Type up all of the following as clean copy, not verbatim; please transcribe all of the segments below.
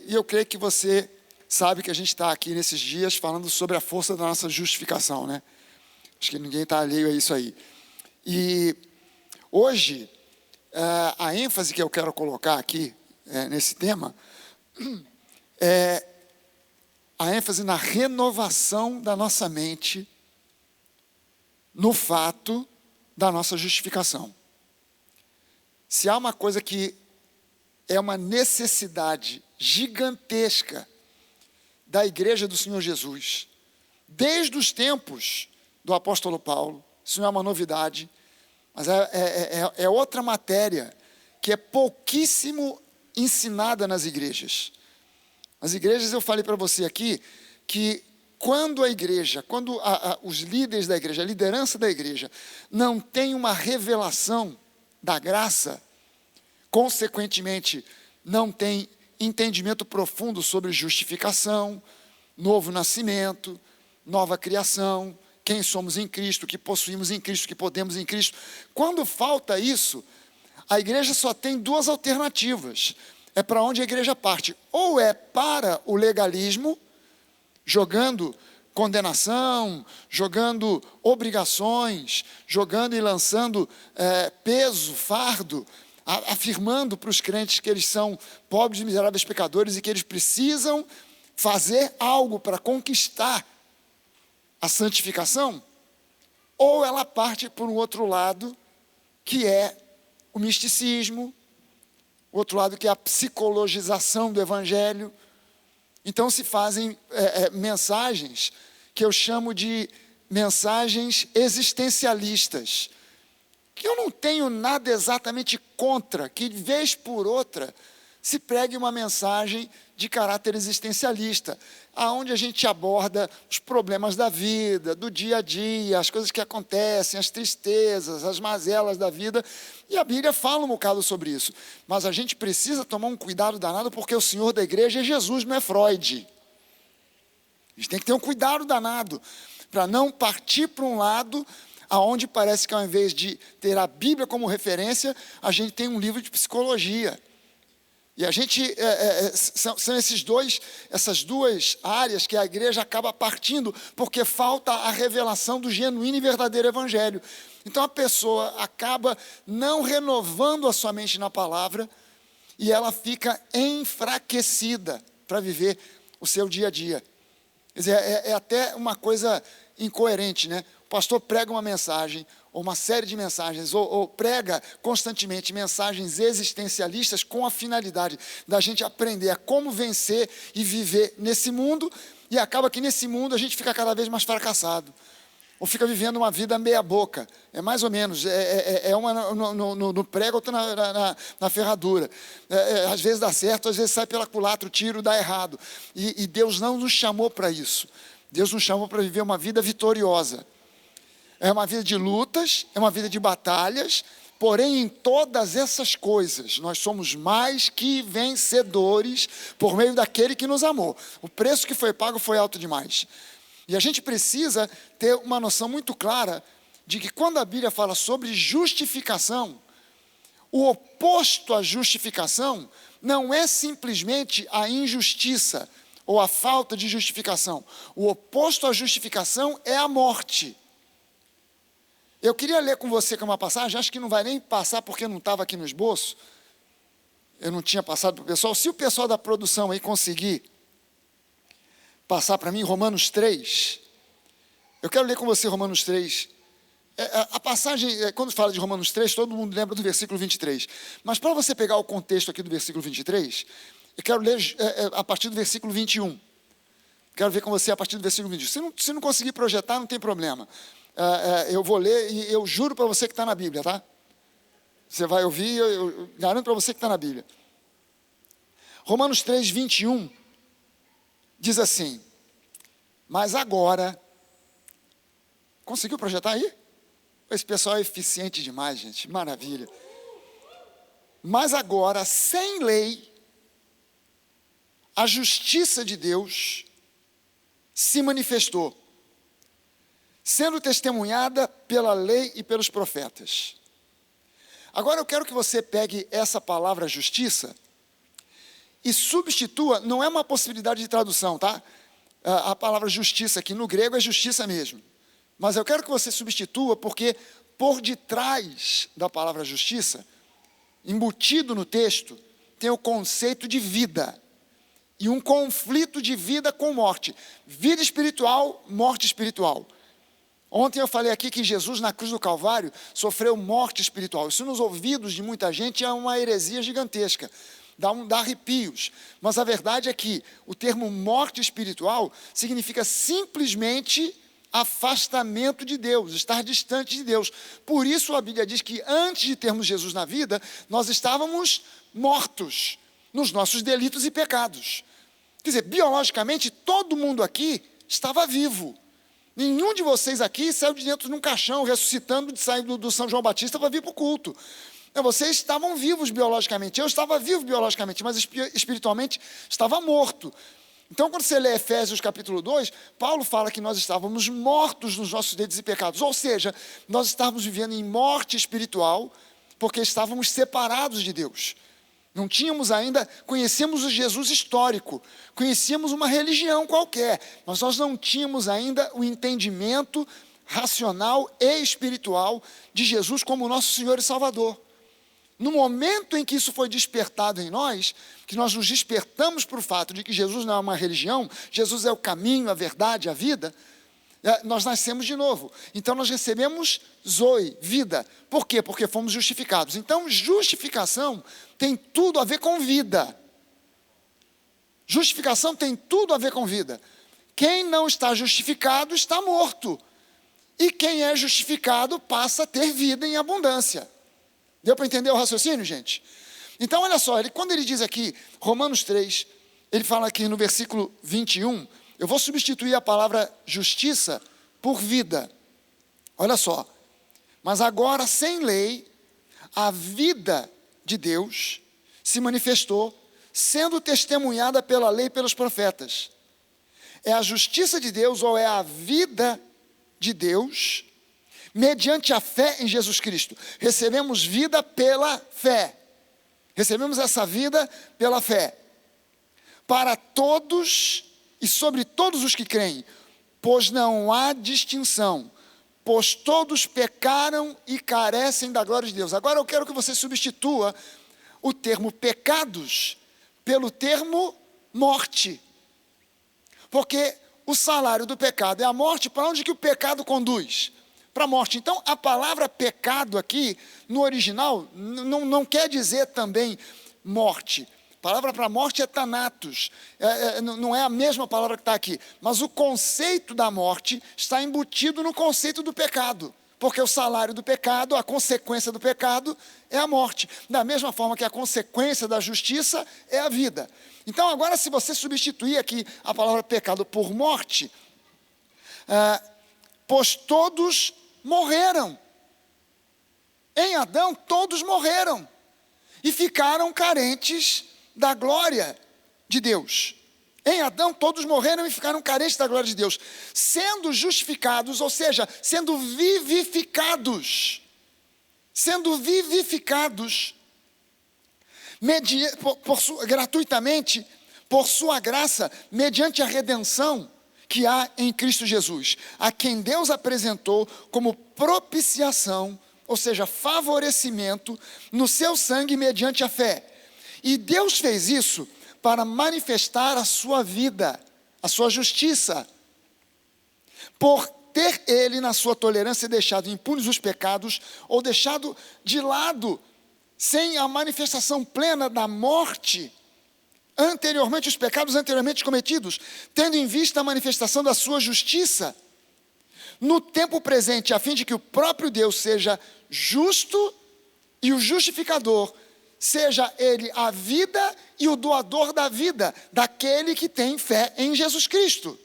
E eu creio que você sabe que a gente está aqui nesses dias falando sobre a força da nossa justificação, né? Acho que ninguém está alheio a isso aí. E hoje, a ênfase que eu quero colocar aqui, nesse tema, é a ênfase na renovação da nossa mente no fato da nossa justificação. Se há uma coisa que é uma necessidade gigantesca da igreja do Senhor Jesus, desde os tempos do apóstolo Paulo, isso não é uma novidade, mas é outra matéria que é pouquíssimo ensinada nas igrejas. As igrejas, eu falei para você aqui, que quando a igreja, quando os líderes da igreja, a liderança da igreja, não tem uma revelação da graça, consequentemente, não tem entendimento profundo sobre justificação, novo nascimento, nova criação, quem somos em Cristo, que possuímos em Cristo, que podemos em Cristo. Quando falta isso, a igreja só tem duas alternativas. É para onde a igreja parte. Ou é para o legalismo, jogando condenação, jogando obrigações, jogando e lançando peso, fardo, afirmando para os crentes que eles são pobres e miseráveis pecadores e que eles precisam fazer algo para conquistar a santificação. Ou ela parte por um outro lado, que é o misticismo, o outro lado que é a psicologização do evangelho. Então se fazem mensagens que eu chamo de mensagens existencialistas, que eu não tenho nada exatamente contra, que de vez por outra se pregue uma mensagem de caráter existencialista, aonde a gente aborda os problemas da vida, do dia a dia, as coisas que acontecem, as tristezas, as mazelas da vida, e a Bíblia fala um bocado sobre isso. Mas a gente precisa tomar um cuidado danado, porque o Senhor da igreja é Jesus, não é Freud. A gente tem que ter um cuidado danado, para não partir para um lado aonde parece que ao invés de ter a Bíblia como referência, a gente tem um livro de psicologia. E a gente, são essas duas áreas que a igreja acaba partindo, porque falta a revelação do genuíno e verdadeiro evangelho. Então a pessoa acaba não renovando a sua mente na palavra, e ela fica enfraquecida para viver o seu dia a dia. Quer dizer, é até uma coisa incoerente, né? O pastor prega uma mensagem, ou uma série de mensagens, ou prega constantemente mensagens existencialistas com a finalidade da gente aprender a como vencer e viver nesse mundo, e acaba que nesse mundo a gente fica cada vez mais fracassado, ou fica vivendo uma vida meia boca, é mais ou menos, uma no prego, outra na ferradura, às vezes dá certo, às vezes sai pela culatra, o tiro dá errado, e Deus não nos chamou para isso. Deus nos chamou para viver uma vida vitoriosa. É uma vida de lutas, é uma vida de batalhas, porém em todas essas coisas nós somos mais que vencedores por meio daquele que nos amou. O preço que foi pago foi alto demais. E a gente precisa ter uma noção muito clara de que quando a Bíblia fala sobre justificação, o oposto à justificação não é simplesmente a injustiça ou a falta de justificação. O oposto à justificação é a morte. Eu queria ler com você uma passagem, acho que não vai nem passar porque não estava aqui no esboço. Eu não tinha passado para o pessoal. Se o pessoal da produção aí conseguir passar para mim Romanos 3, eu quero ler com você Romanos 3. A passagem, quando fala de Romanos 3, todo mundo lembra do versículo 23. Mas para você pegar o contexto aqui do versículo 23, eu quero ler a partir do versículo 21. Quero ver com você a partir do versículo 21. Se não conseguir projetar, não tem problema. Eu vou ler e eu juro para você que está na Bíblia, tá? Você vai ouvir, eu garanto para você que está na Bíblia. Romanos 3, 21, diz assim: mas agora, conseguiu projetar aí? Esse pessoal é eficiente demais, gente, maravilha. Mas agora, sem lei, a justiça de Deus se manifestou, sendo testemunhada pela lei e pelos profetas. Agora eu quero que você pegue essa palavra justiça E substitua não é uma possibilidade de tradução, tá? A palavra justiça aqui no grego é justiça mesmo. Mas eu quero que você substitua, porque por detrás da palavra justiça, embutido no texto, tem o conceito de vida. E um conflito de vida com morte. Vida espiritual, morte espiritual. Ontem eu falei aqui que Jesus, na cruz do Calvário, sofreu morte espiritual. Isso nos ouvidos de muita gente é uma heresia gigantesca. Dá arrepios. Mas a verdade é que o termo morte espiritual significa simplesmente afastamento de Deus, estar distante de Deus. Por isso a Bíblia diz que antes de termos Jesus na vida, nós estávamos mortos nos nossos delitos e pecados. Quer dizer, biologicamente, todo mundo aqui estava vivo. Nenhum de vocês aqui saiu de dentro de um caixão, ressuscitando de sair do São João Batista para vir para o culto. Vocês estavam vivos biologicamente. Eu estava vivo biologicamente, mas espiritualmente estava morto. Então, quando você lê Efésios capítulo 2, Paulo fala que nós estávamos mortos nos nossos delitos e pecados. Ou seja, nós estávamos vivendo em morte espiritual, porque estávamos separados de Deus. Não tínhamos ainda, conhecíamos o Jesus histórico, conhecíamos uma religião qualquer, mas nós não tínhamos ainda o entendimento racional e espiritual de Jesus como nosso Senhor e Salvador. No momento em que isso foi despertado em nós, que nós nos despertamos para o fato de que Jesus não é uma religião, Jesus é o caminho, a verdade, a vida, nós nascemos de novo. Então nós recebemos Zoe, vida. Por quê? Porque fomos justificados. Então justificação tem tudo a ver com vida. Justificação tem tudo a ver com vida. Quem não está justificado está morto. E quem é justificado passa a ter vida em abundância. Deu para entender o raciocínio, gente? Então, olha só, quando ele diz aqui, Romanos 3, ele fala aqui no versículo 21, eu vou substituir a palavra justiça por vida. Olha só, mas agora sem lei, a vida de Deus se manifestou, sendo testemunhada pela lei e pelos profetas. É a justiça de Deus ou é a vida de Deus mediante a fé em Jesus Cristo. Recebemos vida pela fé. Recebemos essa vida pela fé. Para todos e sobre todos os que creem, pois não há distinção, pois todos pecaram e carecem da glória de Deus. Agora eu quero que você substitua o termo pecados pelo termo morte. Porque o salário do pecado é a morte. Para onde que o pecado conduz? Para a morte. Então, a palavra pecado aqui, no original, não quer dizer também morte. A palavra para morte é thanatos. Não é a mesma palavra que está aqui. Mas o conceito da morte está embutido no conceito do pecado. Porque o salário do pecado, a consequência do pecado, é a morte. Da mesma forma que a consequência da justiça é a vida. Então, agora, se você substituir aqui a palavra pecado por morte, pois todos morreram. Em Adão, todos morreram. E ficaram carentes da glória de Deus. Em Adão, todos morreram e ficaram carentes da glória de Deus. Sendo justificados, ou seja, sendo vivificados. Sendo vivificados. Gratuitamente, por sua graça, mediante a redenção que há em Cristo Jesus, a quem Deus apresentou como propiciação, ou seja, favorecimento, no seu sangue mediante a fé. E Deus fez isso para manifestar a sua vida, a sua justiça, por ter Ele, na sua tolerância, deixado impunes os pecados, ou deixado de lado, sem a manifestação plena da morte, anteriormente, os pecados anteriormente cometidos, tendo em vista a manifestação da sua justiça, no tempo presente, a fim de que o próprio Deus seja justo e o justificador, seja Ele a vida e o doador da vida, daquele que tem fé em Jesus Cristo.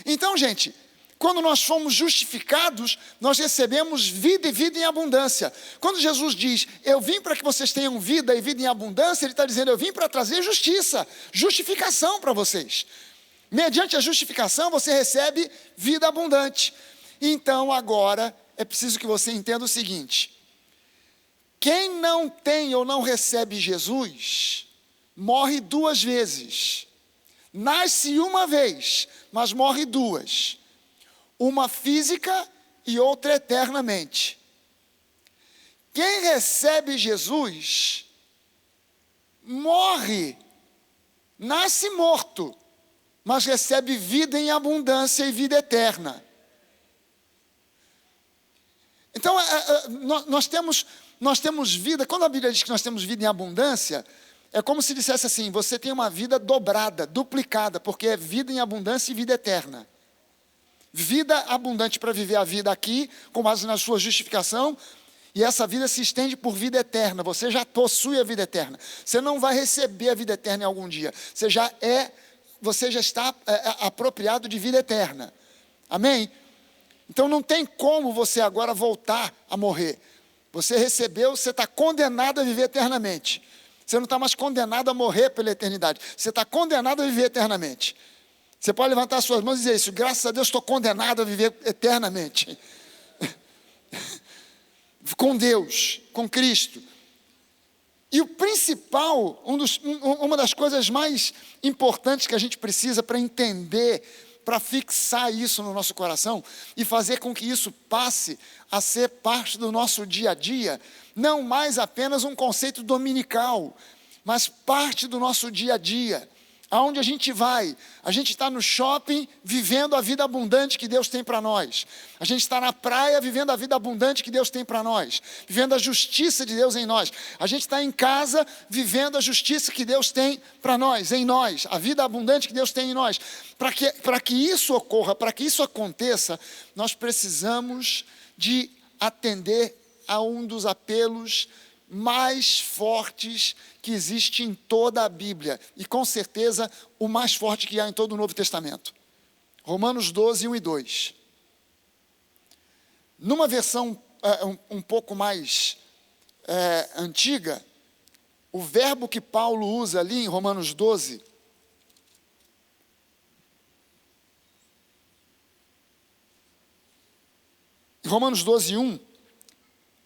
Então, gente, quando nós fomos justificados, nós recebemos vida e vida em abundância. Quando Jesus diz, eu vim para que vocês tenham vida e vida em abundância, Ele está dizendo, eu vim para trazer justiça, justificação para vocês. Mediante a justificação, você recebe vida abundante. Então, agora, é preciso que você entenda o seguinte: quem não tem ou não recebe Jesus, morre 2 vezes. Nasce uma vez, mas morre 2. Uma física e outra eternamente. Quem recebe Jesus morre, nasce morto, mas recebe vida em abundância e vida eterna. Então, nós temos vida. Quando a Bíblia diz que nós temos vida em abundância, é como se dissesse assim: você tem uma vida dobrada, duplicada, porque é vida em abundância e vida eterna. Vida abundante para viver a vida aqui, com base na sua justificação, e essa vida se estende por vida eterna. Você já possui a vida eterna. Você não vai receber a vida eterna em algum dia. Você já está apropriado de vida eterna. Amém? Então não tem como você agora voltar a morrer. Você recebeu, você está condenado a viver eternamente. Você não está mais condenado a morrer pela eternidade. Você está condenado a viver eternamente. Você pode levantar as suas mãos e dizer isso: graças a Deus estou condenado a viver eternamente. Com Deus, com Cristo. E o principal, uma das coisas mais importantes que a gente precisa para entender, para fixar isso no nosso coração e fazer com que isso passe a ser parte do nosso dia a dia, não mais apenas um conceito dominical, mas parte do nosso dia a dia. Aonde a gente vai? A gente está no shopping vivendo a vida abundante que Deus tem para nós. A gente está na praia vivendo a vida abundante que Deus tem para nós. Vivendo a justiça de Deus em nós. A gente está em casa vivendo a justiça que Deus tem para nós, em nós. A vida abundante que Deus tem em nós. Para que isso ocorra, para que isso aconteça, nós precisamos de atender a um dos apelos mais fortes que existe em toda a Bíblia, e com certeza o mais forte que há em todo o Novo Testamento. Romanos 12, 1 e 2. Numa versão um pouco mais antiga, o verbo que Paulo usa ali em Romanos 12, Romanos 12, 1,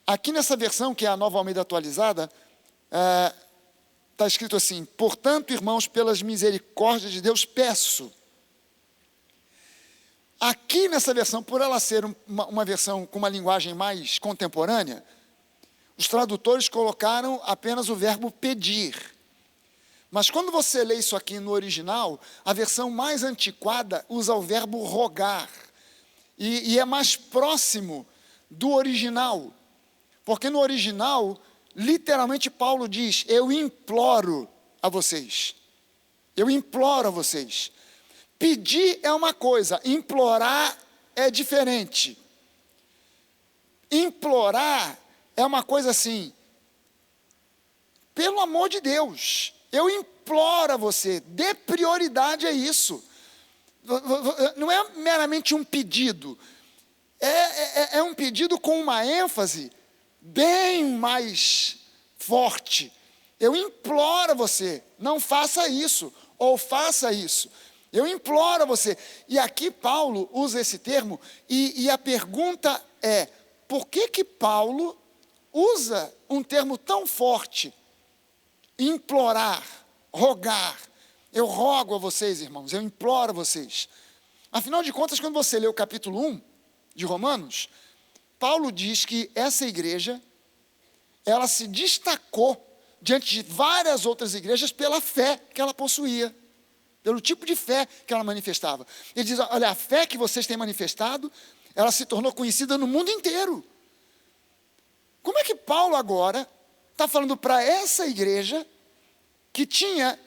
aqui nessa versão, que é a Nova Almeida atualizada, está escrito assim: portanto, irmãos, pelas misericórdias de Deus, peço. Aqui nessa versão, por ela ser uma versão com uma linguagem mais contemporânea, os tradutores colocaram apenas o verbo pedir. Mas quando você lê isso aqui no original, a versão mais antiquada usa o verbo rogar. E é mais próximo do original. Porque no original, literalmente Paulo diz: eu imploro a vocês. Eu imploro a vocês. Pedir é uma coisa, implorar é diferente. Implorar é uma coisa assim: pelo amor de Deus, eu imploro a você, dê prioridade a isso. Não é meramente um pedido, é um pedido com uma ênfase bem mais forte. Eu imploro a você, não faça isso, ou faça isso. Eu imploro a você. E aqui Paulo usa esse termo, e a pergunta é: por que Paulo usa um termo tão forte? Implorar, rogar. Eu rogo a vocês, irmãos, eu imploro a vocês. Afinal de contas, quando você lê o capítulo 1 de Romanos, Paulo diz que essa igreja, ela se destacou diante de várias outras igrejas pela fé que ela possuía, pelo tipo de fé que ela manifestava. Ele diz: olha, a fé que vocês têm manifestado, ela se tornou conhecida no mundo inteiro. Como é que Paulo agora está falando para essa igreja, que tinha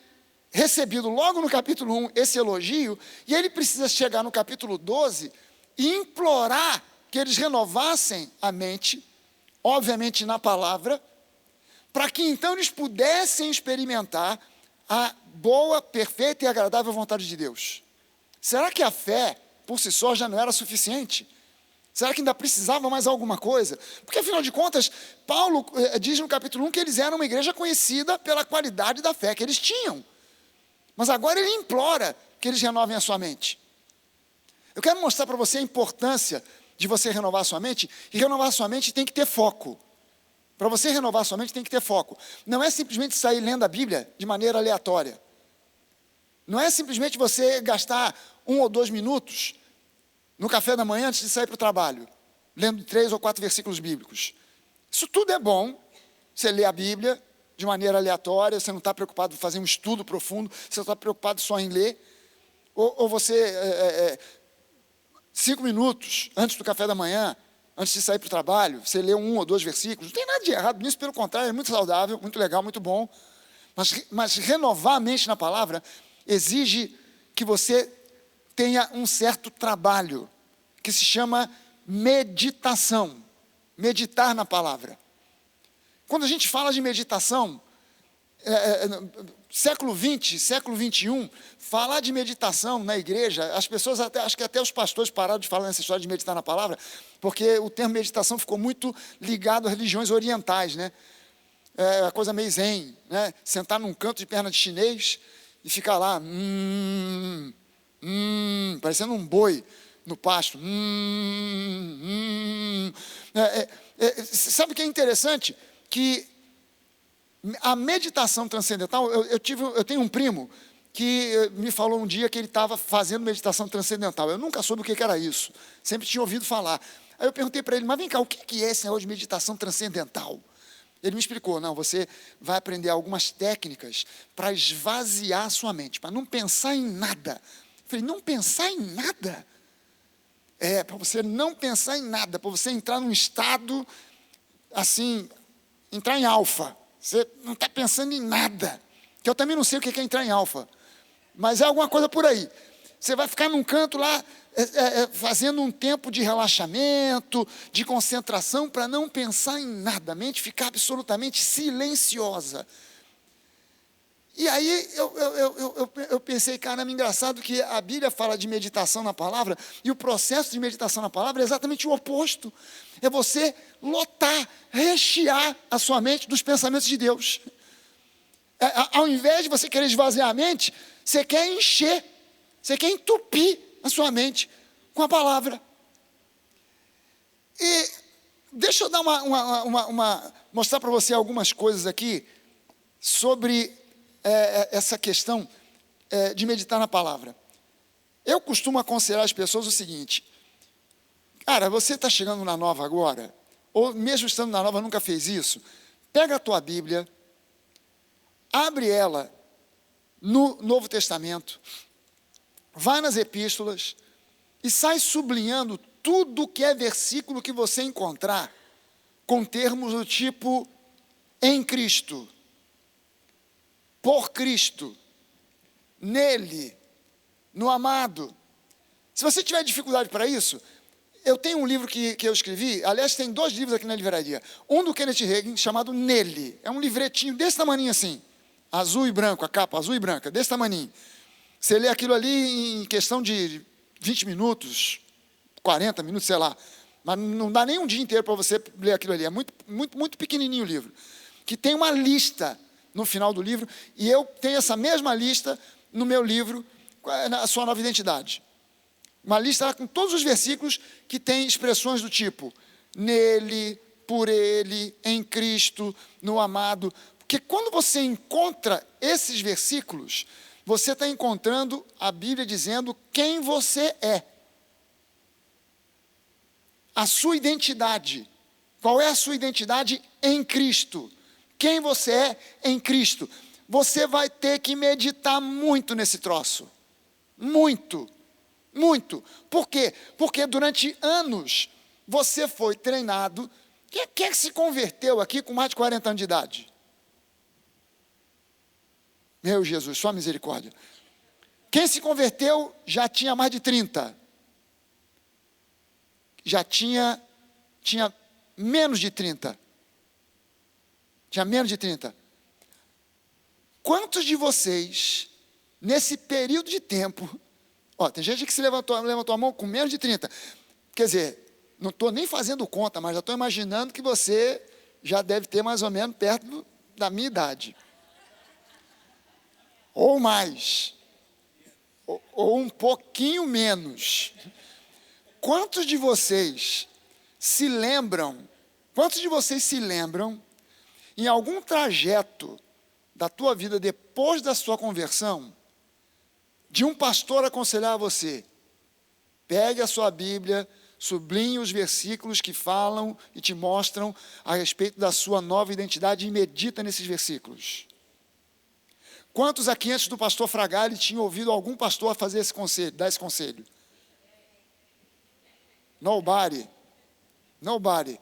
recebido logo no capítulo 1 esse elogio, e ele precisa chegar no capítulo 12 e implorar que eles renovassem a mente, obviamente na palavra, para que então eles pudessem experimentar a boa, perfeita e agradável vontade de Deus? Será que a fé, por si só, já não era suficiente? Será que ainda precisava mais alguma coisa? Porque, afinal de contas, Paulo diz no capítulo 1 que eles eram uma igreja conhecida pela qualidade da fé que eles tinham. Mas agora ele implora que eles renovem a sua mente. Eu quero mostrar para você a importância de você renovar a sua mente, e renovar a sua mente tem que ter foco. Para você renovar sua mente, tem que ter foco. Não é simplesmente sair lendo a Bíblia de maneira aleatória. Não é simplesmente você gastar 1 ou 2 minutos no café da manhã antes de sair para o trabalho, lendo 3 ou 4 versículos bíblicos. Isso tudo é bom. Você lê a Bíblia de maneira aleatória, você não está preocupado em fazer um estudo profundo, você está preocupado só em ler. Ou você, 5 minutos antes do café da manhã, antes de sair para o trabalho, você lê 1 ou 2 versículos. Não tem nada de errado nisso, pelo contrário, é muito saudável, muito legal, muito bom. Mas renovar a mente na palavra exige que você tenha um certo trabalho, que se chama meditação. Meditar na palavra. Quando a gente fala de meditação, século XX, século XXI, falar de meditação na igreja, as pessoas, acho que até os pastores pararam de falar nessa história de meditar na palavra, porque o termo meditação ficou muito ligado às religiões orientais, né? É uma coisa meio zen, né? Sentar num canto de perna de chinês e ficar lá, parecendo um boi no pasto. Sabe o que é interessante? Que a meditação transcendental, eu tenho um primo que me falou um dia que ele estava fazendo meditação transcendental. Eu nunca soube o que era isso, sempre tinha ouvido falar. Aí eu perguntei para ele, mas vem cá, o que é esse negócio de meditação transcendental? Ele me explicou, não, você vai aprender algumas técnicas para esvaziar a sua mente, para não pensar em nada. Eu falei, não pensar em nada? Para você não pensar em nada, para você entrar num estado, assim, entrar em alfa. Você não está pensando em nada. Que eu também não sei o que é entrar em alfa. Mas é alguma coisa por aí. Você vai ficar num canto lá, fazendo um tempo de relaxamento, de concentração, para não pensar em nada. A mente ficar absolutamente silenciosa. E aí eu pensei, caramba, engraçado que a Bíblia fala de meditação na palavra, e o processo de meditação na palavra é exatamente o oposto. É você lotar, rechear a sua mente dos pensamentos de Deus. Ao invés de você querer esvaziar a mente, você quer encher, você quer entupir a sua mente com a palavra. E deixa eu dar mostrar para você algumas coisas aqui sobre essa questão de meditar na palavra. Eu costumo aconselhar as pessoas o seguinte, cara, você está chegando na nova agora, ou mesmo estando na nova nunca fez isso, pega a tua Bíblia, abre ela no Novo Testamento, vai nas epístolas e sai sublinhando tudo que é versículo que você encontrar com termos do tipo em Cristo, por Cristo, nele, no amado. Se você tiver dificuldade para isso, eu tenho um livro que eu escrevi, aliás, tem 2 livros aqui na livraria. Um do Kenneth Hagin, chamado Nele. É um livretinho desse tamanho assim, azul e branco, a capa azul e branca, desse tamanho. Você lê aquilo ali em questão de 20 minutos, 40 minutos, sei lá. Mas não dá nem um dia inteiro para você ler aquilo ali. É muito, muito, muito pequenininho o livro. Que tem uma lista no final do livro, e eu tenho essa mesma lista no meu livro, A Sua Nova Identidade. Uma lista lá com todos os versículos que tem expressões do tipo, nele, por ele, em Cristo, no amado. Porque quando você encontra esses versículos, você está encontrando a Bíblia dizendo quem você é. A sua identidade. Qual é a sua identidade em Cristo? Quem você é em Cristo. Você vai ter que meditar muito nesse troço. Muito. Muito. Por quê? Porque durante anos você foi treinado. Quem é que se converteu aqui com mais de 40 anos de idade? Meu Jesus, só misericórdia. Quem se converteu já tinha mais de 30. Já tinha menos de 30. Tinha menos de 30. Quantos de vocês, nesse período de tempo, tem gente que se levantou a mão com menos de 30. Quer dizer, não estou nem fazendo conta, mas já estou imaginando que você já deve ter mais ou menos perto da minha idade. Ou mais. Ou um pouquinho menos. Quantos de vocês se lembram em algum trajeto da tua vida depois da sua conversão, de um pastor aconselhar a você, pegue a sua Bíblia, sublinhe os versículos que falam e te mostram a respeito da sua nova identidade e medita nesses versículos. Quantos aqui antes do pastor Fragale tinham ouvido algum pastor fazer esse conselho, dar esse conselho? Nobody. Nobody.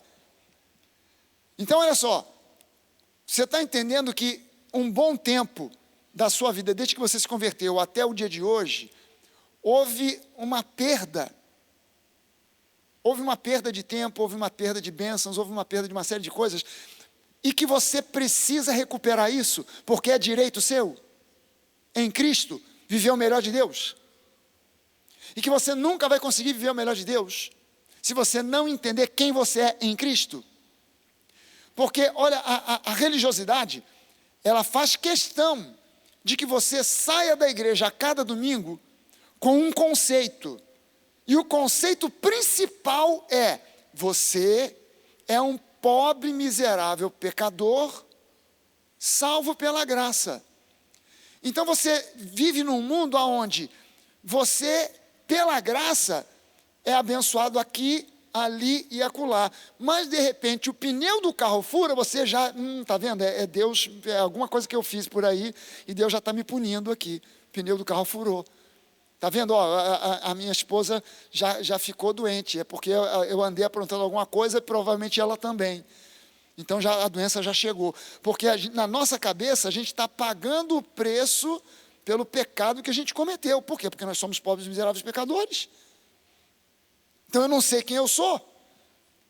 Então, olha só, você está entendendo que um bom tempo da sua vida, desde que você se converteu até o dia de hoje, houve uma perda. Houve uma perda de tempo, houve uma perda de bênçãos, houve uma perda de uma série de coisas, e que você precisa recuperar isso, porque é direito seu, em Cristo, viver o melhor de Deus. E que você nunca vai conseguir viver o melhor de Deus, se você não entender quem você é em Cristo. Porque, olha, a religiosidade, ela faz questão de que você saia da igreja a cada domingo com um conceito. E o conceito principal é: você é um pobre, miserável pecador, salvo pela graça. Então você vive num mundo onde você, pela graça, é abençoado aqui, ali e acolá. Mas, de repente, o pneu do carro fura, você já, está vendo? É Deus, é alguma coisa que eu fiz por aí, e Deus já está me punindo aqui. O pneu do carro furou. Está vendo? A minha esposa já ficou doente, é porque eu andei aprontando alguma coisa, provavelmente ela também. Então a doença já chegou. Porque na nossa cabeça, a gente está pagando o preço pelo pecado que a gente cometeu. Por quê? Porque nós somos pobres, miseráveis pecadores. Então eu não sei quem eu sou.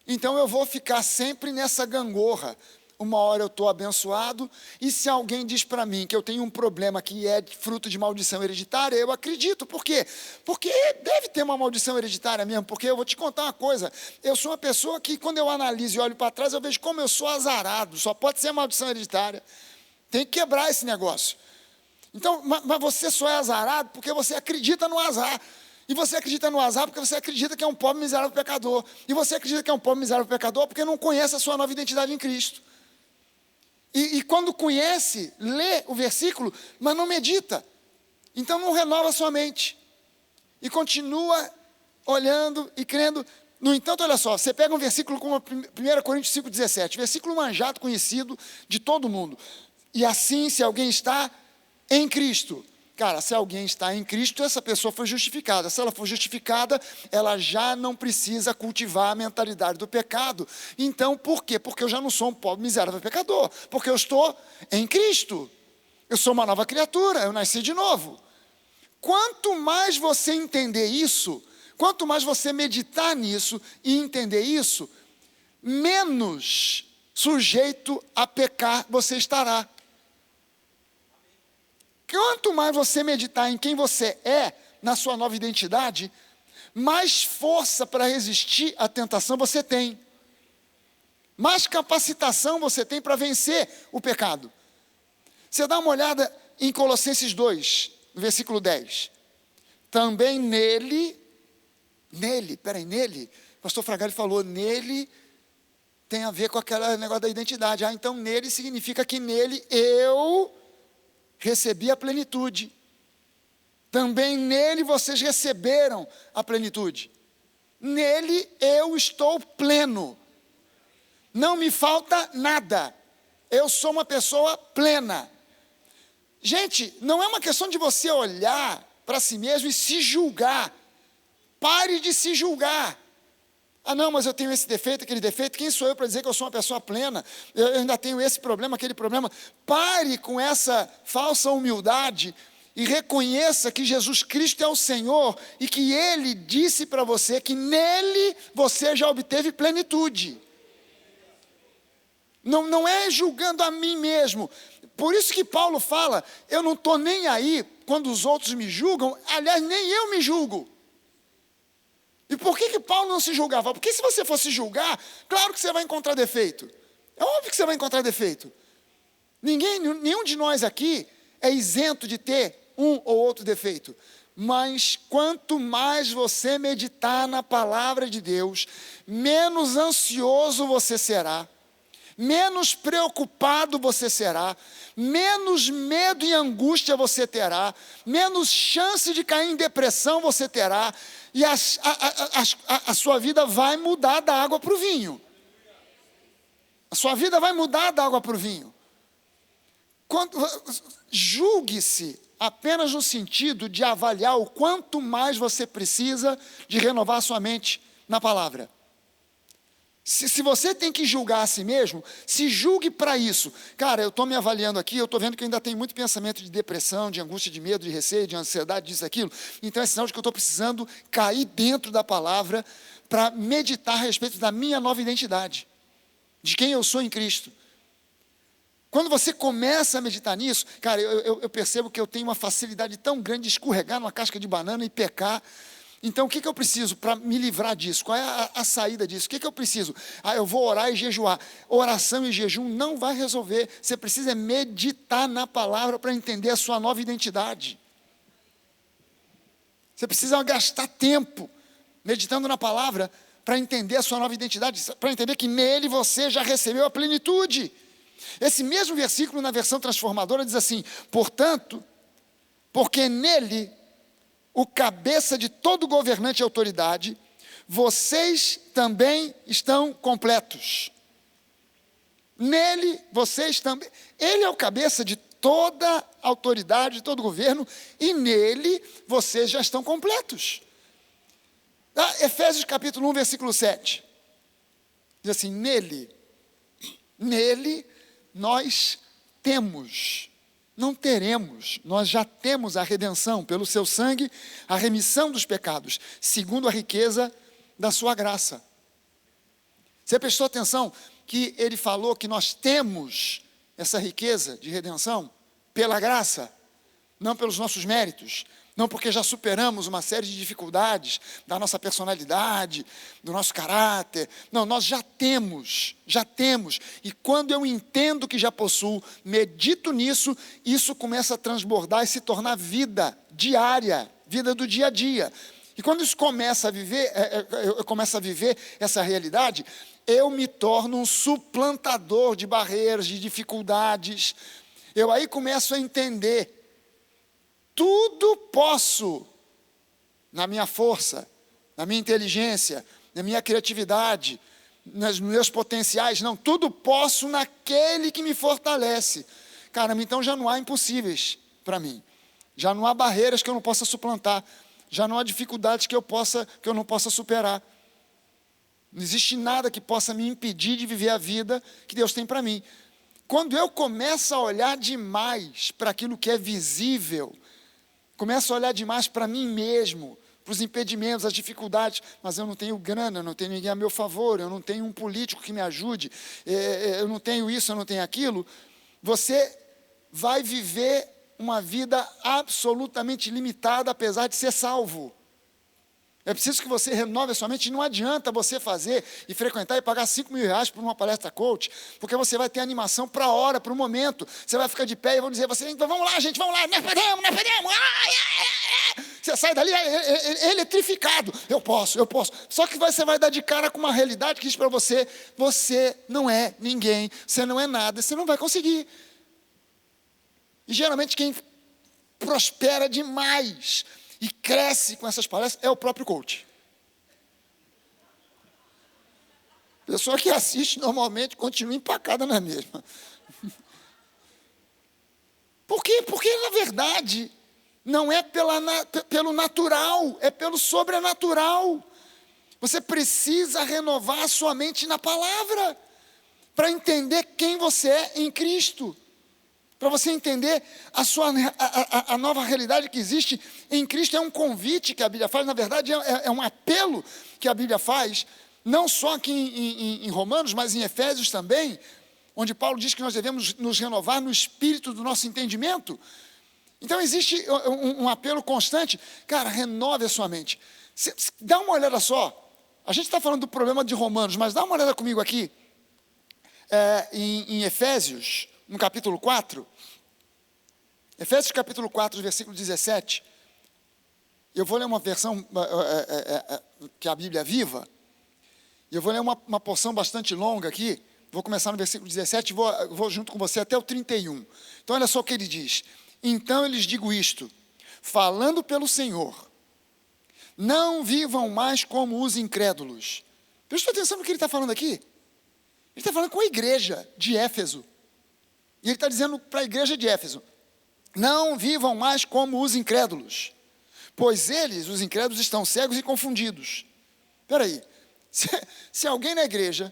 Então eu vou ficar sempre nessa gangorra. Uma hora eu estou abençoado, e se alguém diz para mim que eu tenho um problema que é fruto de maldição hereditária, eu acredito. Por quê? Porque deve ter uma maldição hereditária mesmo, porque eu vou te contar uma coisa, eu sou uma pessoa que, quando eu analiso e olho para trás, eu vejo como eu sou azarado, só pode ser maldição hereditária. Tem que quebrar esse negócio. Então, mas você só é azarado porque você acredita no azar. E você acredita no azar porque você acredita que é um pobre, miserável pecador. E você acredita que é um pobre, miserável pecador porque não conhece a sua nova identidade em Cristo. E quando conhece, lê o versículo, mas não medita. Então não renova sua mente. E continua olhando e crendo. No entanto, olha só, você pega um versículo como 1 Coríntios 5,17, versículo manjado, conhecido de todo mundo. E assim, se alguém está em Cristo. Cara, se alguém está em Cristo, essa pessoa foi justificada. Se ela for justificada, ela já não precisa cultivar a mentalidade do pecado. Então, por quê? Porque eu já não sou um pobre, miserável pecador. Porque eu estou em Cristo. Eu sou uma nova criatura, eu nasci de novo. Quanto mais você entender isso, quanto mais você meditar nisso e entender isso, menos sujeito a pecar você estará. Quanto mais você meditar em quem você é, na sua nova identidade, mais força para resistir à tentação você tem. Mais capacitação você tem para vencer o pecado. Você dá uma olhada em Colossenses 2, no versículo 10. Também nele, o pastor Fragale falou, nele tem a ver com aquele negócio da identidade. Então nele significa que nele eu recebi a plenitude. Também nele vocês receberam a plenitude. Nele eu estou pleno. Não me falta nada. Eu sou uma pessoa plena. Gente, não é uma questão de você olhar para si mesmo e se julgar. Pare de se julgar. Ah, não, mas eu tenho esse defeito, aquele defeito. Quem sou eu para dizer que eu sou uma pessoa plena? Eu ainda tenho esse problema, aquele problema. Pare com essa falsa humildade e reconheça que Jesus Cristo é o Senhor e que Ele disse para você que nele você já obteve plenitude. Não é julgando a mim mesmo. Por isso que Paulo fala, eu não estou nem aí quando os outros me julgam, aliás, nem eu me julgo. E por que Paulo não se julgava? Porque se você fosse julgar, claro que você vai encontrar defeito. É óbvio que você vai encontrar defeito. Nenhum de nós aqui é isento de ter um ou outro defeito. Mas quanto mais você meditar na palavra de Deus, menos ansioso você será, menos preocupado você será, menos medo e angústia você terá, menos chance de cair em depressão você terá, e a sua vida vai mudar da água para o vinho. A sua vida vai mudar da água para o vinho. Julgue-se apenas no sentido de avaliar o quanto mais você precisa de renovar a sua mente na palavra. Se você tem que julgar a si mesmo, se julgue para isso. Cara, eu estou me avaliando aqui, eu estou vendo que ainda tem muito pensamento de depressão, de angústia, de medo, de receio, de ansiedade, disso, aquilo. Então é sinal de que eu estou precisando cair dentro da palavra para meditar a respeito da minha nova identidade, de quem eu sou em Cristo. Quando você começa a meditar nisso, cara, eu percebo que eu tenho uma facilidade tão grande de escorregar numa casca de banana e pecar. Então, o que eu preciso para me livrar disso? Qual é a saída disso? O que eu preciso? Eu vou orar e jejuar. Oração e jejum não vai resolver. Você precisa meditar na palavra para entender a sua nova identidade. Você precisa gastar tempo meditando na palavra para entender a sua nova identidade, para entender que nele você já recebeu a plenitude. Esse mesmo versículo na versão transformadora diz assim: portanto, porque nele, o cabeça de todo governante e autoridade, vocês também estão completos. Nele, vocês também. Ele é o cabeça de toda autoridade, de todo governo, e nele vocês já estão completos. Efésios capítulo 1, versículo 7. Diz assim: nele nós temos. Não teremos, nós já temos a redenção pelo seu sangue, a remissão dos pecados, segundo a riqueza da sua graça. Você prestou atenção que ele falou que nós temos essa riqueza de redenção pela graça, não pelos nossos méritos, não porque já superamos uma série de dificuldades da nossa personalidade, do nosso caráter. Não, nós já temos. E quando eu entendo que já possuo, medito nisso, isso começa a transbordar e se tornar vida diária, vida do dia a dia. E quando isso começa a viver, eu começo a viver essa realidade, eu me torno um suplantador de barreiras, de dificuldades. Eu aí começo a entender. Tudo posso na minha força, na minha inteligência, na minha criatividade, nos meus potenciais. Não, tudo posso naquele que me fortalece. Caramba, então já não há impossíveis para mim. Já não há barreiras que eu não possa suplantar. Já não há dificuldades que eu não possa superar. Não existe nada que possa me impedir de viver a vida que Deus tem para mim. Quando eu começo a olhar demais para aquilo que é visível, começo a olhar demais para mim mesmo, para os impedimentos, as dificuldades, mas eu não tenho grana, eu não tenho ninguém a meu favor, eu não tenho um político que me ajude, eu não tenho isso, eu não tenho aquilo. Você vai viver uma vida absolutamente limitada, apesar de ser salvo. É preciso que você renove a sua mente. Não adianta você fazer e frequentar e pagar R$5.000 por uma palestra coach, porque você vai ter animação para a hora, para o momento. Você vai ficar de pé e vão dizer, então vamos lá, gente, vamos lá, nós podemos. Você sai dali eletrificado. Eu posso. Só que você vai dar de cara com uma realidade que diz para você, você não é ninguém, você não é nada, você não vai conseguir. E geralmente quem prospera demais e cresce com essas palestras é o próprio coach. A pessoa que assiste normalmente continua empacada na mesma. Por quê? Porque, na verdade, não é pelo natural, é pelo sobrenatural. Você precisa renovar a sua mente na palavra para entender quem você é em Cristo. Para você entender a nova realidade que existe em Cristo. É um convite que a Bíblia faz, na verdade é um apelo que a Bíblia faz, não só aqui em Romanos, mas em Efésios também, onde Paulo diz que nós devemos nos renovar no espírito do nosso entendimento. Então existe um apelo constante. Cara, renove a sua mente. Dá uma olhada só. A gente está falando do problema de Romanos, mas dá uma olhada comigo aqui, em Efésios, no capítulo 4, Efésios capítulo 4, versículo 17, eu vou ler uma versão que é a Bíblia viva, e eu vou ler uma porção bastante longa aqui, Vou começar no versículo 17 e vou junto com você até o 31. Então, olha só o que ele diz. Então, eu lhes digo isto, falando pelo Senhor, não vivam mais como os incrédulos. Presta atenção no que ele está falando aqui. Ele está falando com a igreja de Éfeso. E ele está dizendo para a igreja de Éfeso, não vivam mais como os incrédulos, pois eles, os incrédulos, estão cegos e confundidos. Espera aí, se alguém na igreja,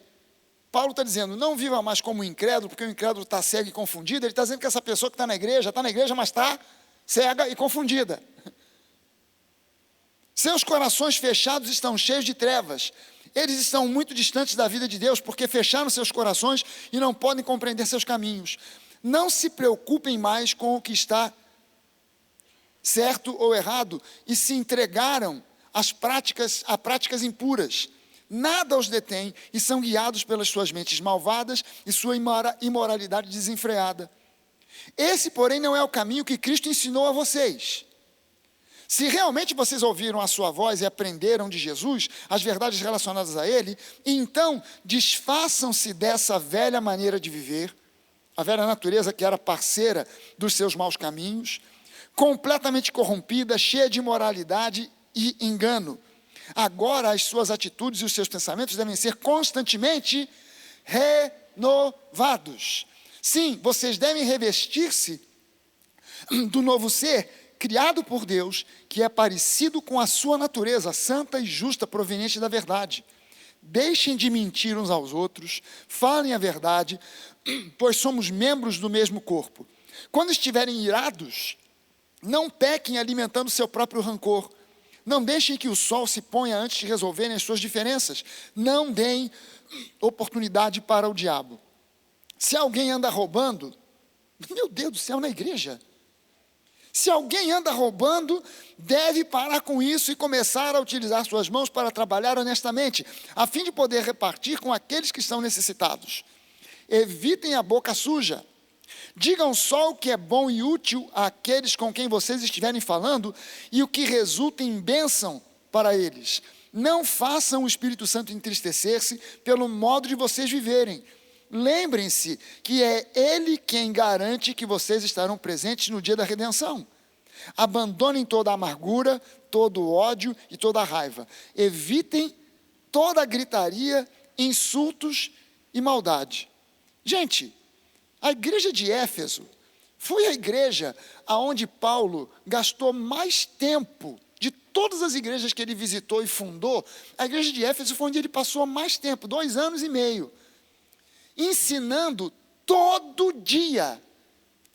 Paulo está dizendo, não viva mais como incrédulo, porque o incrédulo está cego e confundido, ele está dizendo que essa pessoa que está na igreja, mas está cega e confundida. Seus corações fechados estão cheios de trevas. Eles estão muito distantes da vida de Deus, porque fecharam seus corações e não podem compreender seus caminhos. Não se preocupem mais com o que está certo ou errado e se entregaram a práticas impuras. Nada os detém e são guiados pelas suas mentes malvadas e sua imoralidade desenfreada. Esse, porém, não é o caminho que Cristo ensinou a vocês. Se realmente vocês ouviram a sua voz e aprenderam de Jesus as verdades relacionadas a Ele, então desfaçam-se dessa velha maneira de viver, a velha natureza que era parceira dos seus maus caminhos, completamente corrompida, cheia de imoralidade e engano. Agora as suas atitudes e os seus pensamentos devem ser constantemente renovados. Sim, vocês devem revestir-se do novo ser, criado por Deus, que é parecido com a sua natureza, santa e justa, proveniente da verdade. Deixem de mentir uns aos outros, falem a verdade, pois somos membros do mesmo corpo. Quando estiverem irados, não pequem alimentando seu próprio rancor. Não deixem que o sol se ponha antes de resolverem as suas diferenças. Não deem oportunidade para o diabo. Se alguém anda roubando, meu Deus do céu, na igreja. Se alguém anda roubando, deve parar com isso e começar a utilizar suas mãos para trabalhar honestamente, a fim de poder repartir com aqueles que estão necessitados. Evitem a boca suja. Digam só o que é bom e útil àqueles com quem vocês estiverem falando e o que resulta em bênção para eles. Não façam o Espírito Santo entristecer-se pelo modo de vocês viverem. Lembrem-se que é Ele quem garante que vocês estarão presentes no dia da redenção. Abandonem toda a amargura, todo o ódio e toda a raiva. Evitem toda a gritaria, insultos e maldade. Gente, a igreja de Éfeso foi a igreja onde Paulo gastou mais tempo. De todas as igrejas que ele visitou e fundou, a igreja de Éfeso foi onde ele passou mais tempo, 2 anos e meio. Ensinando todo dia.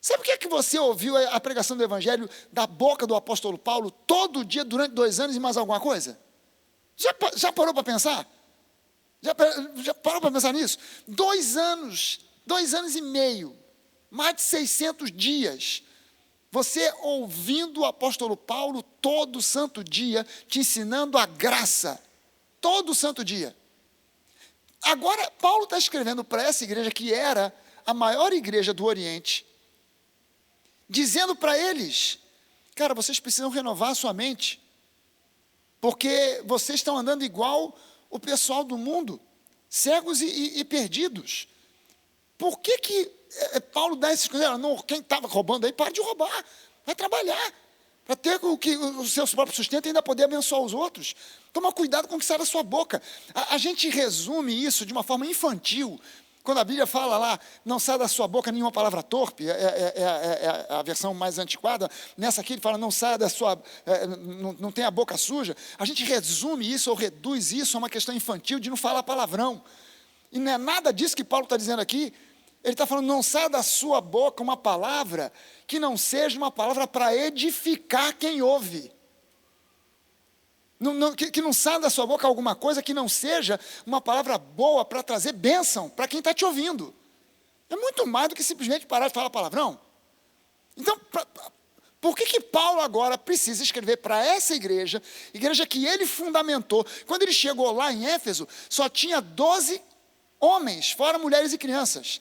Sabe o que é que você ouviu a pregação do evangelho da boca do apóstolo Paulo todo dia durante 2 anos e mais alguma coisa? Já parou para pensar? Já parou para pensar nisso? 2 anos, 2 anos e meio, mais de 600 dias, você ouvindo o apóstolo Paulo todo santo dia, te ensinando a graça, todo santo dia. Agora, Paulo está escrevendo para essa igreja, que era a maior igreja do Oriente, dizendo para eles, cara, vocês precisam renovar a sua mente, porque vocês estão andando igual o pessoal do mundo, cegos e perdidos. Por que Paulo dá esses coisas? Não, quem estava roubando aí, para de roubar, vai trabalhar, para ter o seu próprio sustento e ainda poder abençoar os outros. Toma cuidado com o que sai da sua boca. A gente resume isso de uma forma infantil. Quando a Bíblia fala lá, não sai da sua boca nenhuma palavra torpe, é a versão mais antiquada. Nessa aqui ele fala, não saia da sua, não tenha a boca suja. A gente resume isso ou reduz isso a uma questão infantil de não falar palavrão. E não é nada disso que Paulo está dizendo aqui. Ele está falando, não saia da sua boca uma palavra que não seja uma palavra para edificar quem ouve. Que não saia da sua boca alguma coisa que não seja uma palavra boa para trazer bênção para quem está te ouvindo. É muito mais do que simplesmente parar de falar palavrão. Então, por que Paulo agora precisa escrever para essa igreja que ele fundamentou? Quando ele chegou lá em Éfeso, só tinha 12 homens, fora mulheres e crianças.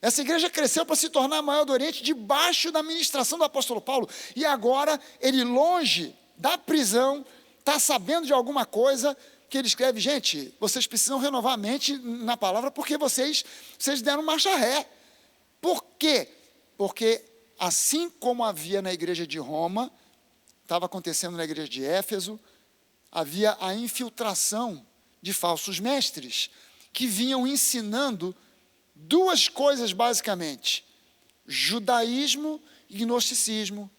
Essa igreja cresceu para se tornar a maior do Oriente, debaixo da ministração do apóstolo Paulo. E agora, ele longe da prisão, está sabendo de alguma coisa, que ele escreve, gente, vocês precisam renovar a mente na palavra porque vocês deram marcha ré. Por quê? Porque assim como havia na igreja de Roma, estava acontecendo na igreja de Éfeso, havia a infiltração de falsos mestres, que vinham ensinando duas coisas basicamente: judaísmo e gnosticismo.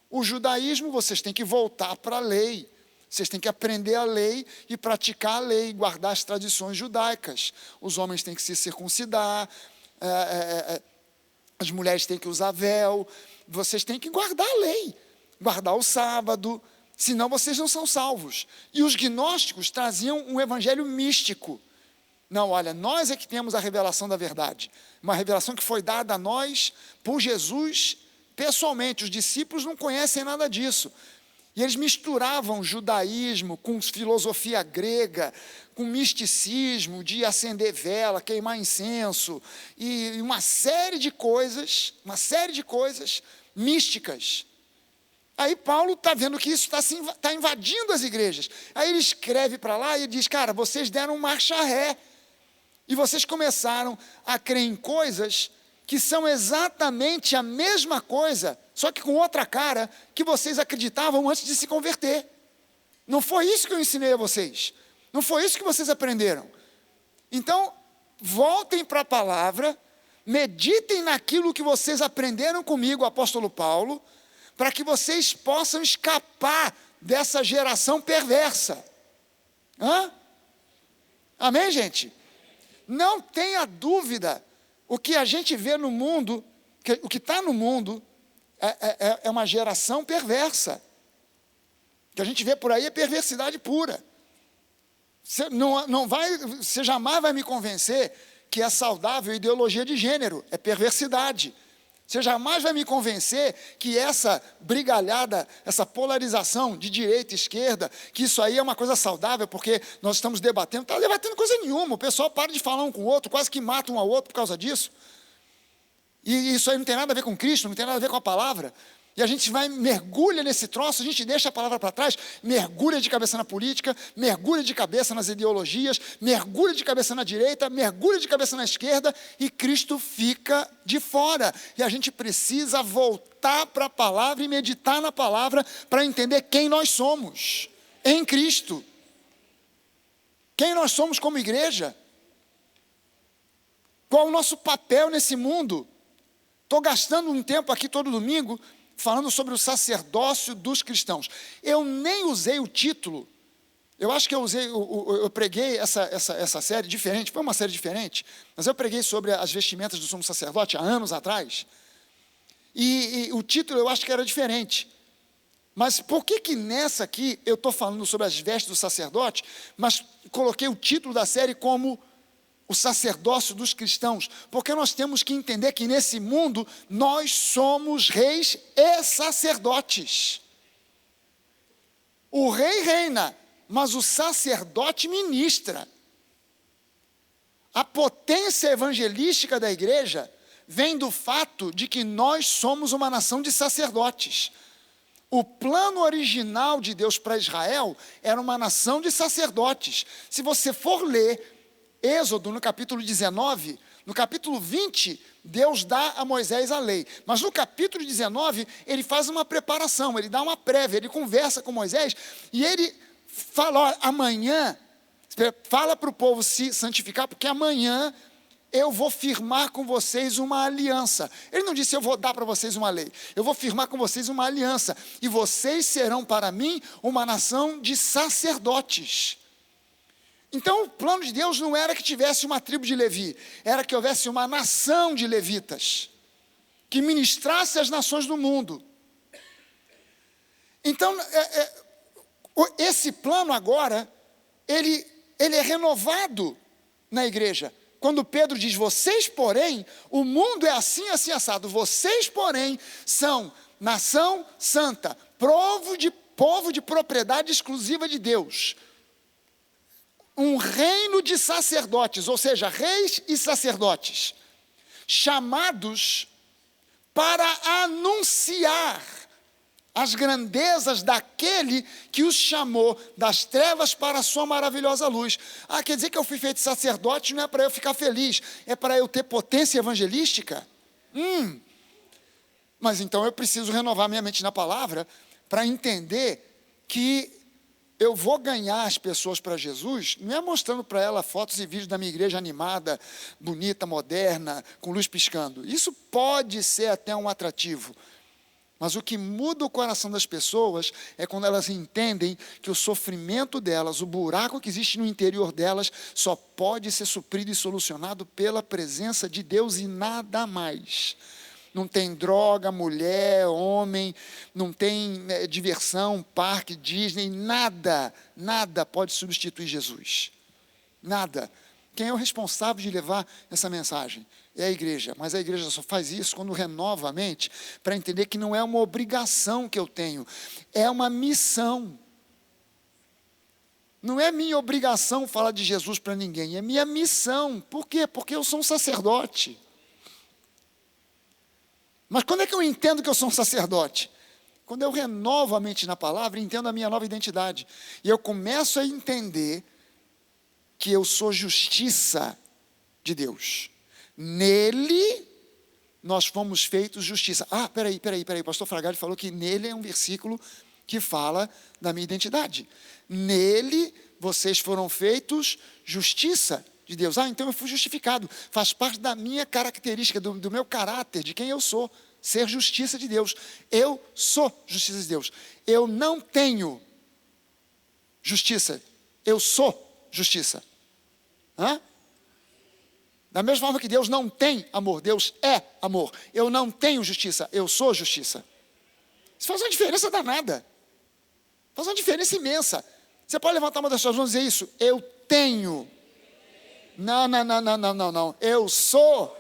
O judaísmo, vocês têm que voltar para a lei, vocês têm que aprender a lei e praticar a lei, guardar as tradições judaicas. Os homens têm que se circuncidar, as mulheres têm que usar véu, vocês têm que guardar a lei, guardar o sábado, senão vocês não são salvos. E os gnósticos traziam um evangelho místico. Não, olha, nós é que temos a revelação da verdade, uma revelação que foi dada a nós por Jesus pessoalmente. Os discípulos não conhecem nada disso. E eles misturavam judaísmo com filosofia grega, com misticismo de acender vela, queimar incenso, e uma série de coisas místicas. Aí Paulo está vendo que isso está invadindo as igrejas. Aí ele escreve para lá e diz, cara, vocês deram marcha ré. E vocês começaram a crer em coisas que são exatamente a mesma coisa, só que com outra cara, que vocês acreditavam antes de se converter. Não foi isso que eu ensinei a vocês. Não foi isso que vocês aprenderam. Então, voltem para a palavra, meditem naquilo que vocês aprenderam comigo, o apóstolo Paulo, para que vocês possam escapar dessa geração perversa. Amém, gente? Não tenha dúvida, o que a gente vê no mundo, o que está no mundo, é uma geração perversa. O que a gente vê por aí é perversidade pura. Você jamais vai me convencer que é saudável a ideologia de gênero, é perversidade. Você jamais vai me convencer que essa brigalhada, essa polarização de direita e esquerda, que isso aí é uma coisa saudável, porque nós estamos debatendo. Não está debatendo coisa nenhuma, o pessoal para de falar um com o outro, quase que mata um ao outro por causa disso. E isso aí não tem nada a ver com Cristo, não tem nada a ver com a palavra. E a gente mergulha nesse troço, a gente deixa a palavra para trás, mergulha de cabeça na política, mergulha de cabeça nas ideologias, mergulha de cabeça na direita, mergulha de cabeça na esquerda, e Cristo fica de fora. E a gente precisa voltar para a palavra e meditar na palavra para entender quem nós somos em Cristo. Quem nós somos como igreja. Qual o nosso papel nesse mundo. Estou gastando um tempo aqui todo domingo falando sobre o sacerdócio dos cristãos. Eu nem usei o título, eu acho que eu preguei essa série diferente, foi uma série diferente, mas eu preguei sobre as vestimentas do sumo sacerdote há anos atrás, e o título eu acho que era diferente. Mas por que nessa aqui eu estou falando sobre as vestes do sacerdote, mas coloquei o título da série como o sacerdócio dos cristãos? Porque nós temos que entender que nesse mundo nós somos reis e sacerdotes. O rei reina, mas o sacerdote ministra. A potência evangelística da igreja vem do fato de que nós somos uma nação de sacerdotes. O plano original de Deus para Israel era uma nação de sacerdotes. Se você for ler Êxodo, no capítulo 19, no capítulo 20, Deus dá a Moisés a lei. Mas no capítulo 19, ele faz uma preparação, ele dá uma prévia, ele conversa com Moisés, e ele fala, olha, amanhã, fala para o povo se santificar, porque amanhã eu vou firmar com vocês uma aliança. Ele não disse, eu vou dar para vocês uma lei. Eu vou firmar com vocês uma aliança, e vocês serão para mim uma nação de sacerdotes. Então, o plano de Deus não era que tivesse uma tribo de Levi, era que houvesse uma nação de levitas, que ministrasse as nações do mundo. Então, esse plano agora, ele é renovado na igreja. Quando Pedro diz, vocês, porém, o mundo é assim, assim, assado, vocês, porém, são nação santa, povo de propriedade exclusiva de Deus, um reino de sacerdotes, ou seja, reis e sacerdotes, chamados para anunciar as grandezas daquele que os chamou das trevas para a sua maravilhosa luz. Ah, quer dizer que eu fui feito sacerdote, não é para eu ficar feliz, é para eu ter potência evangelística? Mas então eu preciso renovar minha mente na palavra para entender que eu vou ganhar as pessoas para Jesus, não é mostrando para ela fotos e vídeos da minha igreja animada, bonita, moderna, com luz piscando. Isso pode ser até um atrativo. Mas o que muda o coração das pessoas é quando elas entendem que o sofrimento delas, o buraco que existe no interior delas, só pode ser suprido e solucionado pela presença de Deus e nada mais. Não tem droga, mulher, homem, não tem diversão, parque, Disney, nada pode substituir Jesus. Nada. Quem é o responsável de levar essa mensagem? É a igreja, mas a igreja só faz isso quando renova a mente, para entender que não é uma obrigação que eu tenho, é uma missão. Não é minha obrigação falar de Jesus para ninguém, é minha missão. Por quê? Porque eu sou um sacerdote. Mas quando é que eu entendo que eu sou um sacerdote? Quando eu renovo a mente na palavra e entendo a minha nova identidade. E eu começo a entender que eu sou justiça de Deus. Nele, nós fomos feitos justiça. Ah, peraí, o pastor Fragale falou que nele é um versículo que fala da minha identidade. Nele, vocês foram feitos justiça de Deus. Ah, então eu fui justificado. Faz parte da minha característica, do meu caráter, de quem eu sou. Ser justiça de Deus. Eu sou justiça de Deus. Eu não tenho justiça. Eu sou justiça. Hã? Da mesma forma que Deus não tem amor, Deus é amor. Eu não tenho justiça, eu sou justiça. Isso faz uma diferença danada. Faz uma diferença imensa. Você pode levantar uma das suas mãos e dizer isso? Eu tenho. Não. Eu sou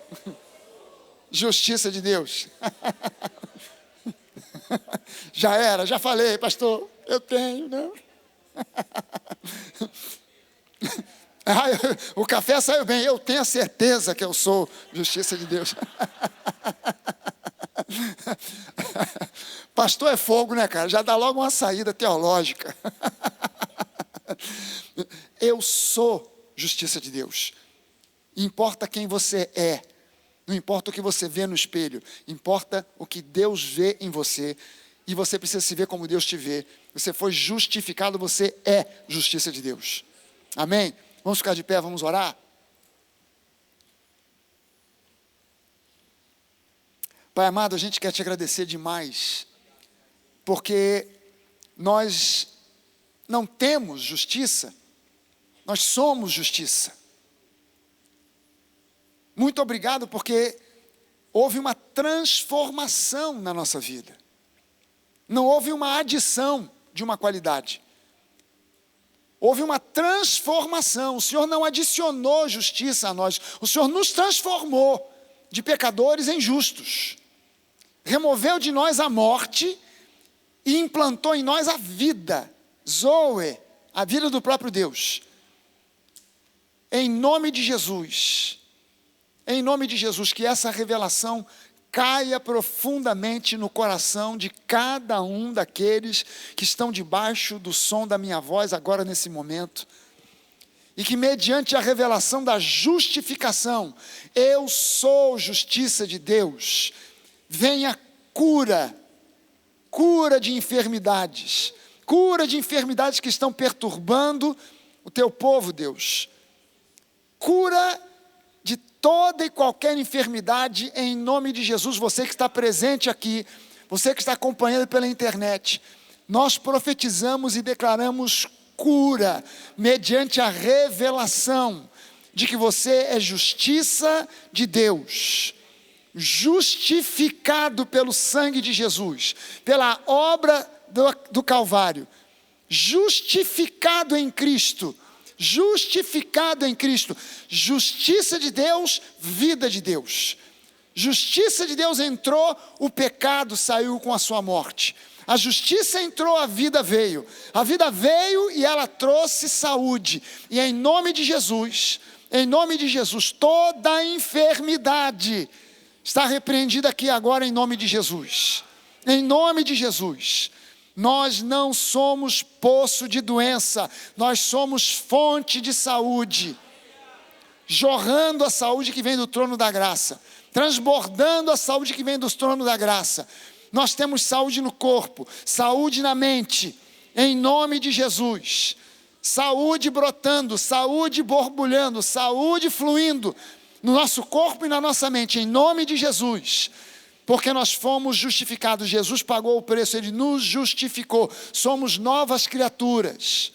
justiça de Deus. Já era, já falei, pastor. Eu tenho, não. O café saiu bem, eu tenho a certeza que eu sou justiça de Deus. Pastor é fogo, né, cara? Já dá logo uma saída teológica. Eu sou justiça de Deus. Importa quem você é, não importa o que você vê no espelho, importa o que Deus vê em você, e você precisa se ver como Deus te vê. Você foi justificado, você é justiça de Deus. Amém? Vamos ficar de pé, vamos orar? Pai amado, a gente quer te agradecer demais, porque nós não temos justiça, nós somos justiça. Muito obrigado, porque houve uma transformação na nossa vida. Não houve uma adição de uma qualidade. Houve uma transformação. O Senhor não adicionou justiça a nós. O Senhor nos transformou de pecadores em justos. Removeu de nós a morte e implantou em nós a vida. Zoe, a vida do próprio Deus. Em nome de Jesus, que essa revelação caia profundamente no coração de cada um daqueles que estão debaixo do som da minha voz agora nesse momento. E que mediante a revelação da justificação, eu sou justiça de Deus, venha cura de enfermidades que estão perturbando o teu povo, Deus. Cura de toda e qualquer enfermidade em nome de Jesus. Você que está presente aqui, você que está acompanhando pela internet, nós profetizamos e declaramos cura mediante a revelação de que você é justiça de Deus, justificado pelo sangue de Jesus, pela obra do Calvário, justificado em Cristo, justiça de Deus, vida de Deus. Justiça de Deus entrou, o pecado saiu com a sua morte. A justiça entrou, a vida veio e ela trouxe saúde. E em nome de Jesus, toda enfermidade está repreendida aqui agora em nome de Jesus. Em nome de Jesus. Nós não somos poço de doença, nós somos fonte de saúde, jorrando a saúde que vem do trono da graça, transbordando a saúde que vem do trono da graça. Nós temos saúde no corpo, saúde na mente, em nome de Jesus. Saúde brotando, saúde borbulhando, saúde fluindo no nosso corpo e na nossa mente, em nome de Jesus. Porque nós fomos justificados, Jesus pagou o preço, Ele nos justificou, somos novas criaturas,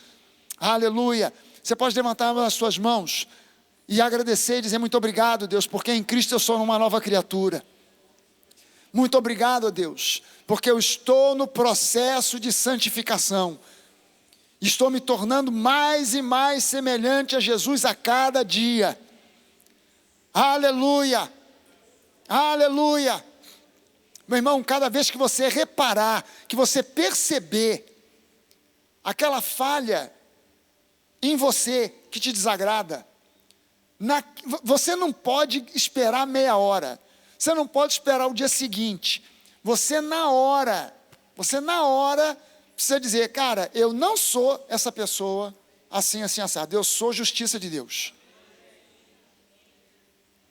aleluia. Você pode levantar as suas mãos e agradecer e dizer: muito obrigado, Deus, porque em Cristo eu sou uma nova criatura. Muito obrigado, Deus, porque eu estou no processo de santificação, estou me tornando mais e mais semelhante a Jesus a cada dia, aleluia, aleluia. Meu irmão, cada vez que você reparar, que você perceber aquela falha em você que te desagrada, você não pode esperar meia hora, você não pode esperar o dia seguinte, você na hora precisa dizer: cara, eu não sou essa pessoa assim, assim, assado, eu sou justiça de Deus.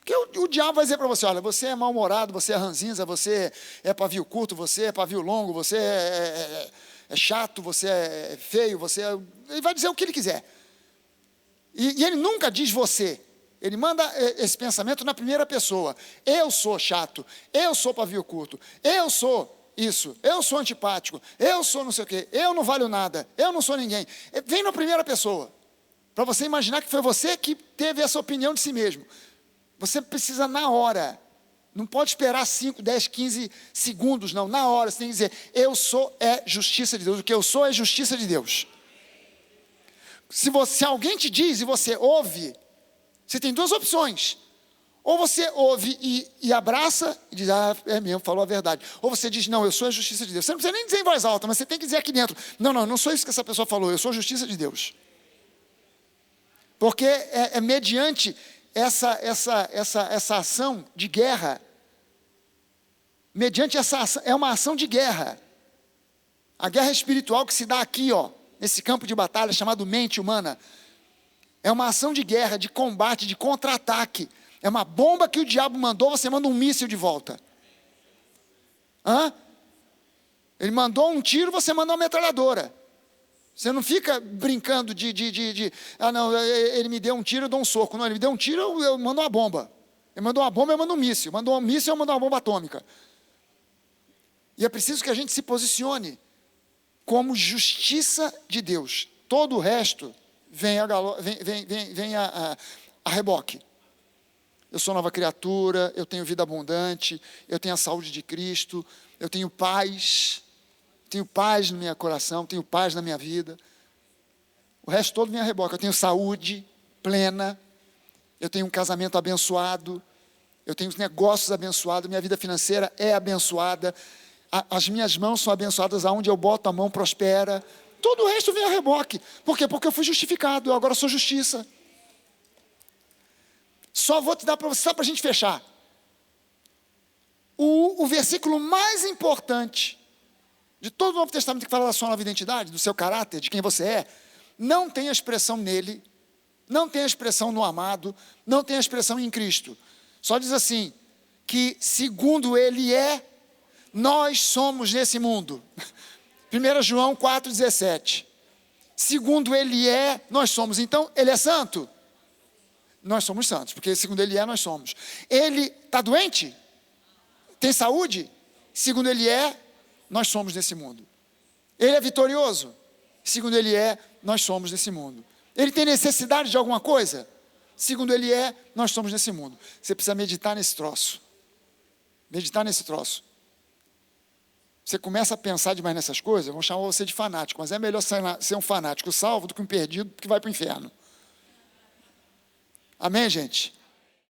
Porque o diabo vai dizer para você: olha, você é mal-humorado, você é ranzinza, você é pavio curto, você é pavio longo, você é chato, você é feio, ele vai dizer o que ele quiser. E ele nunca diz você, ele manda esse pensamento na primeira pessoa: eu sou chato, eu sou pavio curto, eu sou isso, eu sou antipático, eu sou não sei o quê, eu não valho nada, eu não sou ninguém. Vem na primeira pessoa, para você imaginar que foi você que teve essa opinião de si mesmo. Você precisa na hora, não pode esperar 5, 10, 15 segundos, não. Na hora você tem que dizer: eu sou justiça de Deus, o que eu sou é justiça de Deus. Se alguém te diz e você ouve, você tem duas opções: ou você ouve e abraça e diz: ah, é mesmo, falou a verdade. Ou você diz: não, eu sou a justiça de Deus. Você não precisa nem dizer em voz alta, mas você tem que dizer aqui dentro: não sou isso que essa pessoa falou, eu sou a justiça de Deus. Porque é mediante essa ação de guerra, mediante essa ação, é uma ação de guerra. A guerra espiritual que se dá aqui, nesse campo de batalha chamado mente humana, é uma ação de guerra, de combate, de contra-ataque. É uma bomba que o diabo mandou, você manda um míssil de volta. Ele mandou um tiro, você manda uma metralhadora. Você não fica brincando não, ele me deu um tiro, eu dou um soco. Não, ele me deu um tiro, eu mando uma bomba. Ele mandou uma bomba, eu mando um míssil. Mandou um míssil, eu mando uma bomba atômica. E é preciso que a gente se posicione como justiça de Deus. Todo o resto vem a reboque. Eu sou nova criatura, eu tenho vida abundante, eu tenho a saúde de Cristo, eu tenho paz no meu coração, tenho paz na minha vida. O resto todo vem a reboque. Eu tenho saúde plena, eu tenho um casamento abençoado, eu tenho negócios abençoados, minha vida financeira é abençoada, as minhas mãos são abençoadas, aonde eu boto a mão prospera. Todo o resto vem a reboque. Por quê? Porque eu fui justificado, eu agora sou justiça. Só vou te dar para você, só para a gente fechar. O versículo mais importante de todo o Novo Testamento que fala da sua nova identidade, do seu caráter, de quem você é, não tem a expressão nele, não tem a expressão no amado, não tem a expressão em Cristo. Só diz assim, que segundo Ele é, nós somos nesse mundo. 1 João 4,17. Segundo Ele é, nós somos. Então, Ele é santo? Nós somos santos, porque segundo Ele é, nós somos. Ele está doente? Tem saúde? Segundo Ele é, nós somos nesse mundo. Ele é vitorioso? Segundo Ele é, nós somos nesse mundo. Ele tem necessidade de alguma coisa? Segundo Ele é, nós somos nesse mundo. Você precisa meditar nesse troço. Meditar nesse troço. Você começa a pensar demais nessas coisas, vão chamar você de fanático, mas é melhor ser um fanático salvo do que um perdido que vai para o inferno. Amém, gente?